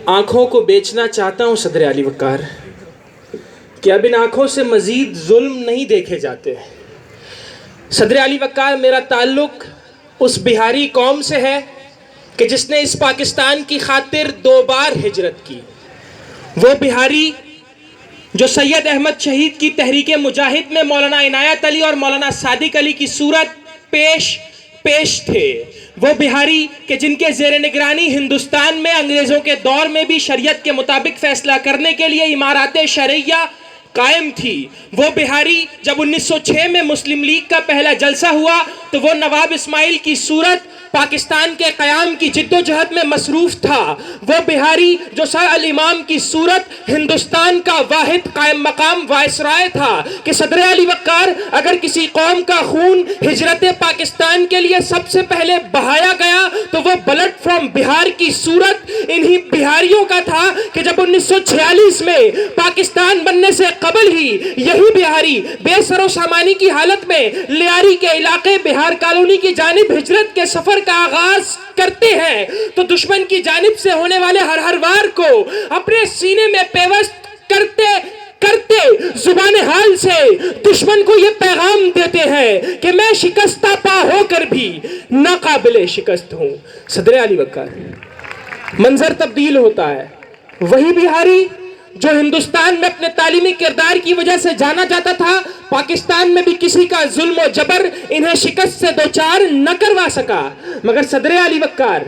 آنکھوں کو بیچنا چاہتا ہوں صدر علی وقار کہ اب ان آنکھوں سے مزید ظلم نہیں دیکھے جاتے۔ صدر علی وقار، میرا تعلق اس بہاری قوم سے ہے کہ جس نے اس پاکستان کی خاطر 2 بار ہجرت کی۔ وہ بہاری جو سید احمد شہید کی تحریک مجاہد میں مولانا عنایت علی اور مولانا صادق علی کی صورت پیش تھے۔ وہ بہاری کہ جن کے زیر نگرانی ہندوستان میں انگریزوں کے دور میں بھی شریعت کے مطابق فیصلہ کرنے کے لیے امارات شرعیہ قائم تھی۔ وہ بہاری جب 1906 میں مسلم لیگ کا پہلا جلسہ ہوا تو وہ نواب اسماعیل کی صورت پاکستان کے قیام کی جد و جہد میں مصروف تھا۔ وہ بہاری جو سر الامام کی صورت ہندوستان کا واحد قائم مقام وائسرائے تھا کہ صدر علی وقار، اگر کسی قوم کا خون ہجرت پاکستان کے لیے سب سے پہلے بہایا گیا تو وہ بلڈ فرام بہار کی صورت انہی بہاریوں کا تھا کہ جب 1946 میں پاکستان بننے سے قبل ہی یہی بہاری بے سر و سامانی کی حالت میں لیاری کے علاقے بہار کالونی کی جانب ہجرت کے سفر کا آغاز کرتے ہیں تو دشمن کی جانب سے ہونے والے ہر وار کو اپنے سینے میں پیوست کرتے زبان حال سے دشمن کو یہ پیغام دیتے ہیں کہ میں شکستہ پا ہو کر بھی ناقابل شکست ہوں۔ صدر علی وقار، منظر تبدیل ہوتا ہے۔ وہی بہاری جو ہندوستان میں اپنے تعلیمی کردار کی وجہ سے جانا جاتا تھا، پاکستان میں بھی کسی کا ظلم و جبر انہیں شکست سے دوچار نہ کروا سکا۔ مگر صدر علی وقار،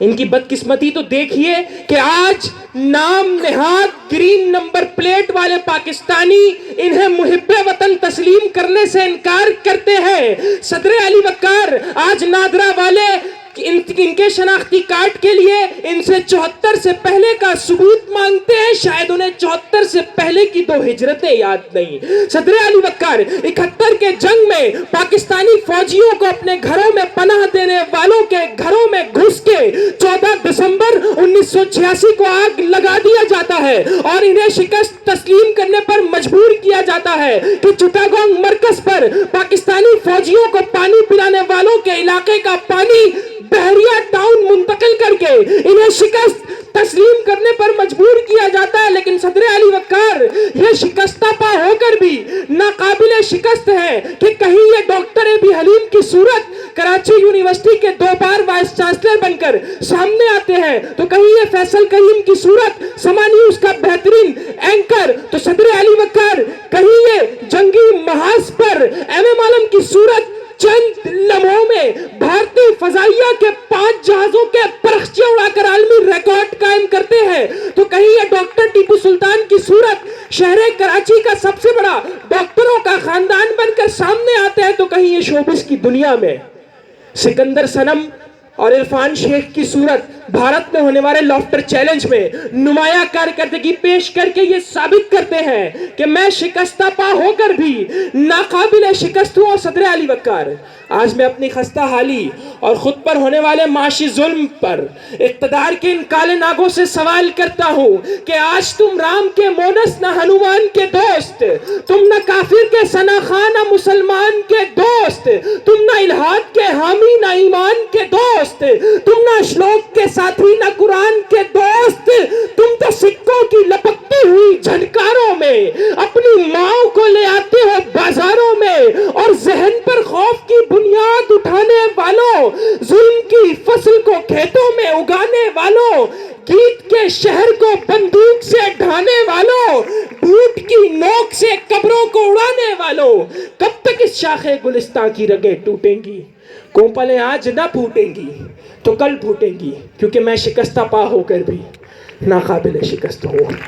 ان کی بدقسمتی تو دیکھیے کہ آج نام نہاد گرین نمبر پلیٹ والے پاکستانی انہیں محب وطن تسلیم کرنے سے انکار کرتے ہیں۔ صدر علی وقار، آج نادرا والے ان کے شناختی کارڈ کے لیے ان سے 74 سے پہلے کا ثبوت مانگتے ہیں، شاید انہیں 74 سے پہلے کی 2 ہجرتیں یاد نہیں۔ صدر علی وقار، 71 کے جنگ میں پاکستانی فوجیوں کو اپنے گھروں میں پناہ دینے والوں کے گھروں میں گھس کے 14 دسمبر 1986 کو آگ لگا دیا جاتا ہے اور انہیں شکست تسلیم کرنے پر مجبور کیا جاتا ہے کہ چٹاگونگ مرکز پر پاکستانی فوجیوں کو پانی پلانے والوں کے علاقے کا پانی بحریہ ٹاؤن منتقل کر کے انہیں شکست تسلیم کرنے پر مجبور کیا جاتا ہے۔ لیکن صدر علی وقار، یہ شکستہ پا ہو کر بھی ناقابل شکست ہے کہ کہیں یہ ڈاکٹر ابی حلیم کی صورت کراچی یونیورسٹی کے 2 بار وائس چانسلر بن کر سامنے آتے ہیں تو کہیں یہ فیصل کریم کی صورت سما نیوز کا بہترین اینکر تو صدر علی وقار، کہیں یہ جنگی محاذ پر ایم عالم کی صورت چند لمحوں میں بھارتی فضائیہ کے 5 جہازوں کے پرخچے اڑا کر عالمی ریکارڈ قائم کرتے ہیں تو کہیں یہ ڈاکٹر ٹیپو سلطان کی صورت شہر کراچی کا سب سے بڑا ڈاکٹروں کا خاندان بن کر سامنے آتے ہیں تو کہیں یہ شوبز کی دنیا میں سکندر صنم اور عرفان شیخ کی صورت بھارت میں ہونے والے لافٹر چیلنج میں نمایاں کارکردگی پیش کر کے یہ ثابت کرتے ہیں کہ میں شکستہ پا ہو کر بھی ناقابل شکست ہوں۔ اور صدر علی وقار، آج میں اپنی خستہ حالی اور خود پر ہونے والے معاشی ظلم پر اقتدار کے ان کالے ناگوں سے سوال کرتا ہوں کہ آج تم رام کے مونس نہ ہنومان کے دوست، تم نہ کافر کے ثنا خان نہ مسلمان کے دوست، تم نہ الہاد کے حامی نہ ایمان کے دوست، تم نہ شلوک کے ساتھی نہ قرآن کے دوست، تم تو سکوں کی لپکتی ہوئی جھنکاروں میں اپنی ماں کو لے آتے ہو بازاروں میں اور ذہن پر خوف کی بنیاد اٹھانے والوں، ظلم کی فصل کو کھیتوں میں اگانے والوں، گیت کے شہر کو بندوق سے ڈھانے والوں، بوٹ کی نوک سے قبروں کو اڑانے والوں، کب تک اس شاخ گلستان کی رگیں ٹوٹیں گی؟ کوپلیں آج نہ پھوٹیں گی تو کل پھوٹیں گی، کیونکہ میں شکستہ پا ہو کر بھی ناقابل شکست ہوں۔